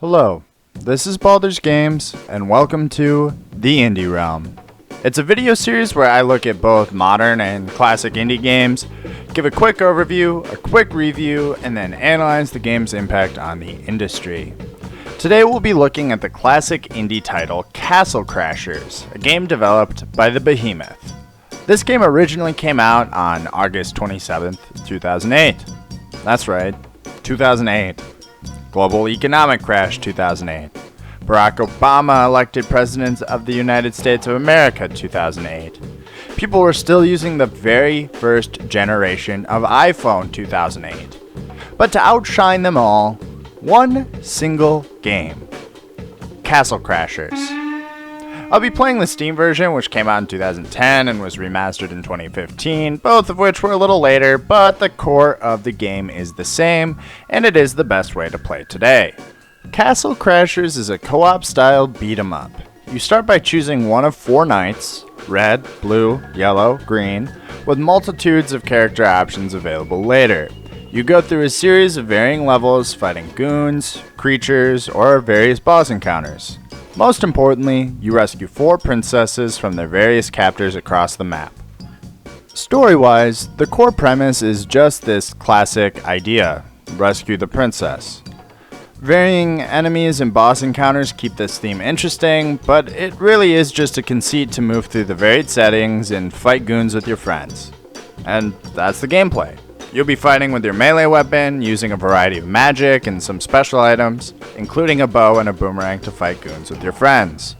Hello, this is Baldur's Games, and welcome to The Indie Realm. It's a video series where I look at both modern and classic indie games, give a quick overview, a quick review, and then analyze the game's impact on the industry. Today we'll be looking at the classic indie title Castle Crashers, a game developed by the Behemoth. This game originally came out on August 27th, 2008. That's right, 2008. Global economic crash 2008. Barack Obama elected President of the United States of America 2008. People were still using the very first generation of iPhone 2008. But to outshine them all, one single game. Castle Crashers. I'll be playing the Steam version, which came out in 2010 and was remastered in 2015, both of which were a little later, but the core of the game is the same, and it is the best way to play today. Castle Crashers is a co-op style beat-em-up. You start by choosing one of 4 knights, red, blue, yellow, green, with multitudes of character options available later. You go through a series of varying levels fighting goons, creatures, or various boss encounters. Most importantly, you rescue 4 princesses from their various captors across the map. Story-wise, the core premise is just this classic idea: rescue the princess. Varying enemies and boss encounters keep this theme interesting, but it really is just a conceit to move through the varied settings and fight goons with your friends. And that's the gameplay. You'll be fighting with your melee weapon, using a variety of magic and some special items, including a bow and a boomerang to fight goons with your friends.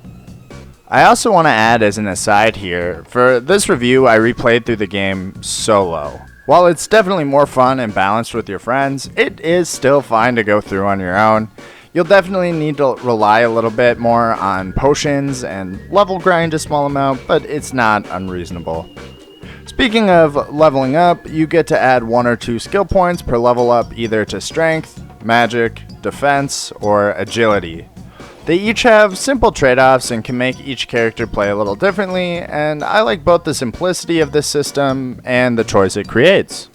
I also want to add as an aside here, for this review I replayed through the game solo. While it's definitely more fun and balanced with your friends, it is still fine to go through on your own. You'll definitely need to rely a little bit more on potions and level grind a small amount, but it's not unreasonable. Speaking of leveling up, you get to add 1 or 2 skill points per level up either to strength, magic, defense, or agility. They each have simple trade-offs and can make each character play a little differently, and I like both the simplicity of this system and the choice it creates.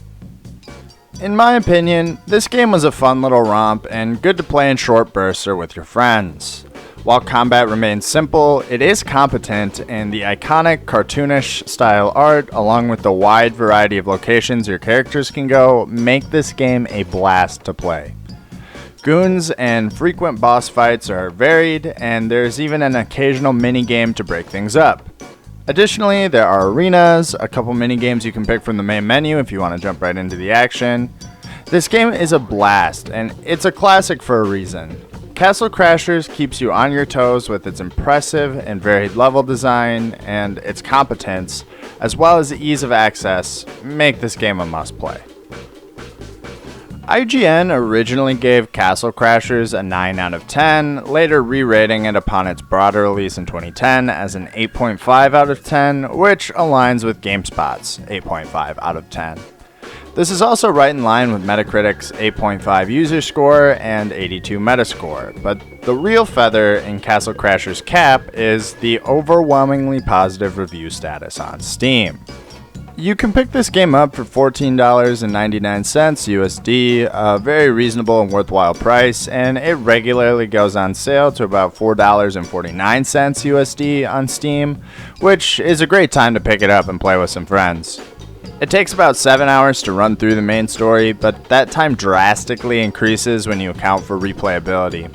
In my opinion, this game was a fun little romp and good to play in short bursts or with your friends. While combat remains simple, it is competent, and the iconic cartoonish style art, along with the wide variety of locations your characters can go, make this game a blast to play. Goons and frequent boss fights are varied, and there's even an occasional mini-game to break things up. Additionally, there are arenas, a couple mini-games you can pick from the main menu if you want to jump right into the action. This game is a blast, and it's a classic for a reason. Castle Crashers keeps you on your toes with its impressive and varied level design, and its competence, as well as the ease of access, make this game a must-play. IGN originally gave Castle Crashers a 9 out of 10, later re-rating it upon its broader release in 2010 as an 8.5 out of 10, which aligns with GameSpot's 8.5 out of 10. This is also right in line with Metacritic's 8.5 user score and 82 Metascore, but the real feather in Castle Crashers' cap is the overwhelmingly positive review status on Steam. You can pick this game up for $14.99 USD, a very reasonable and worthwhile price, and it regularly goes on sale to about $4.49 USD on Steam, which is a great time to pick it up and play with some friends. It takes about 7 hours to run through the main story, but that time drastically increases when you account for replayability.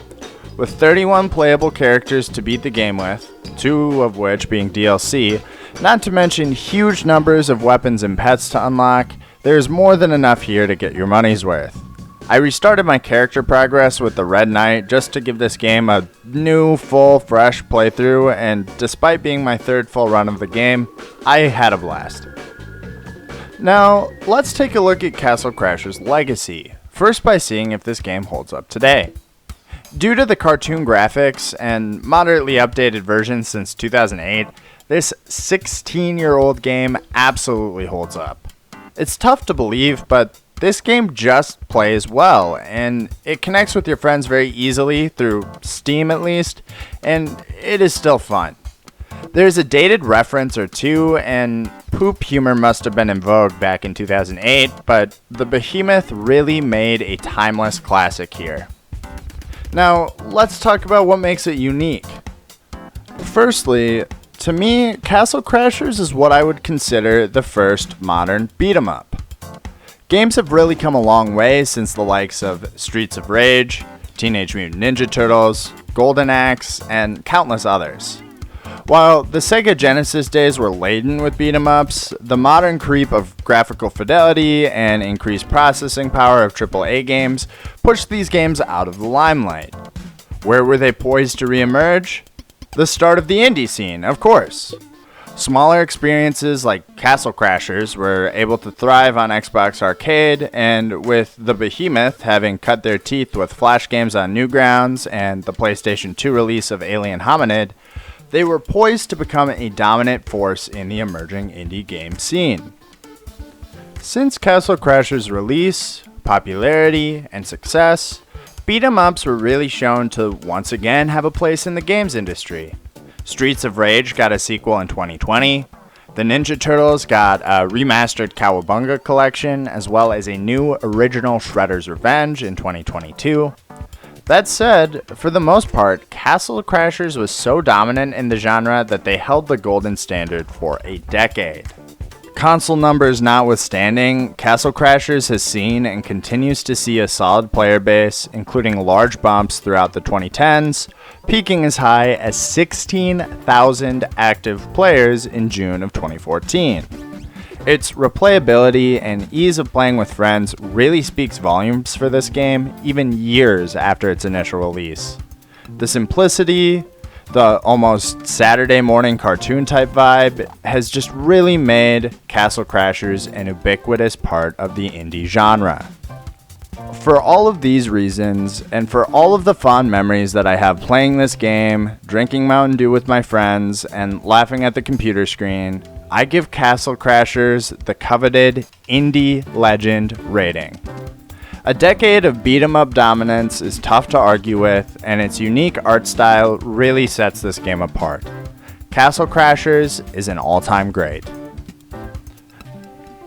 With 31 playable characters to beat the game with, 2 of which being DLC, not to mention huge numbers of weapons and pets to unlock, there's more than enough here to get your money's worth. I restarted my character progress with the Red Knight just to give this game a new, full, fresh playthrough, and despite being my 3rd full run of the game, I had a blast. Now, let's take a look at Castle Crashers' legacy, first by seeing if this game holds up today. Due to the cartoon graphics and moderately updated version since 2008, this 16-year-old game absolutely holds up. It's tough to believe, but this game just plays well, and it connects with your friends very easily, through Steam at least, and it is still fun. There's a dated reference or two, and poop humor must have been in vogue back in 2008, but the Behemoth really made a timeless classic here. Now, let's talk about what makes it unique. Firstly, to me, Castle Crashers is what I would consider the first modern beat-em-up. Games have really come a long way since the likes of Streets of Rage, Teenage Mutant Ninja Turtles, Golden Axe, and countless others. While the Sega Genesis days were laden with beat-em-ups, the modern creep of graphical fidelity and increased processing power of AAA games pushed these games out of the limelight. Where were they poised to re-emerge? The start of the indie scene, of course. Smaller experiences like Castle Crashers were able to thrive on Xbox Arcade, and with the behemoth having cut their teeth with Flash games on Newgrounds and the PlayStation 2 release of Alien Hominid, they were poised to become a dominant force in the emerging indie game scene. Since Castle Crashers' release, popularity, and success, beat-em-ups were really shown to once again have a place in the games industry. Streets of Rage got a sequel in 2020, the Ninja Turtles got a remastered Cowabunga collection, as well as a new original Shredder's Revenge in 2022. That said, for the most part, Castle Crashers was so dominant in the genre that they held the golden standard for a decade. Console numbers notwithstanding, Castle Crashers has seen and continues to see a solid player base, including large bumps throughout the 2010s, peaking as high as 16,000 active players in June of 2014. Its replayability and ease of playing with friends really speaks volumes for this game, even years after its initial release. The simplicity, the almost Saturday morning cartoon type vibe has just really made Castle Crashers an ubiquitous part of the indie genre. For all of these reasons, and for all of the fond memories that I have playing this game, drinking Mountain Dew with my friends, and laughing at the computer screen, I give Castle Crashers the coveted Indie Legend rating. A decade of beat-em-up dominance is tough to argue with, and its unique art style really sets this game apart. Castle Crashers is an all-time great.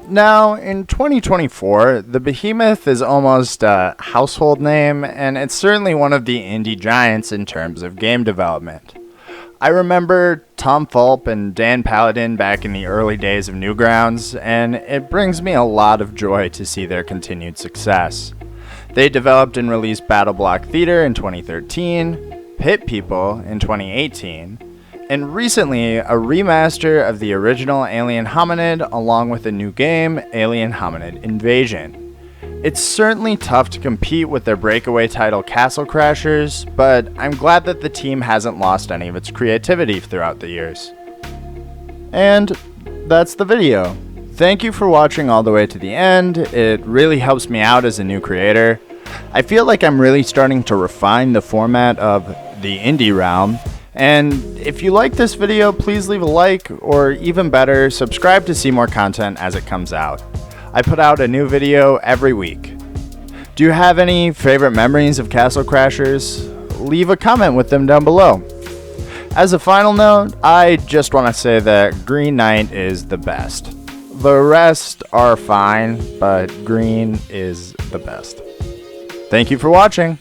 Now, in 2024, the Behemoth is almost a household name, and it's certainly one of the indie giants in terms of game development. I remember Tom Fulp and Dan Paladin back in the early days of Newgrounds, and it brings me a lot of joy to see their continued success. They developed and released BattleBlock Theater in 2013, Pit People in 2018, and recently a remaster of the original Alien Hominid along with a new game, Alien Hominid Invasion. It's certainly tough to compete with their breakaway title Castle Crashers, but I'm glad that the team hasn't lost any of its creativity throughout the years. And that's the video. Thank you for watching all the way to the end. It really helps me out as a new creator. I feel like I'm really starting to refine the format of the indie realm. And if you like this video, please leave a like, or even better, subscribe to see more content as it comes out. I put out a new video every week. Do you have any favorite memories of Castle Crashers? Leave a comment with them down below. As a final note, I just want to say that Green Knight is the best. The rest are fine, but Green is the best. Thank you for watching.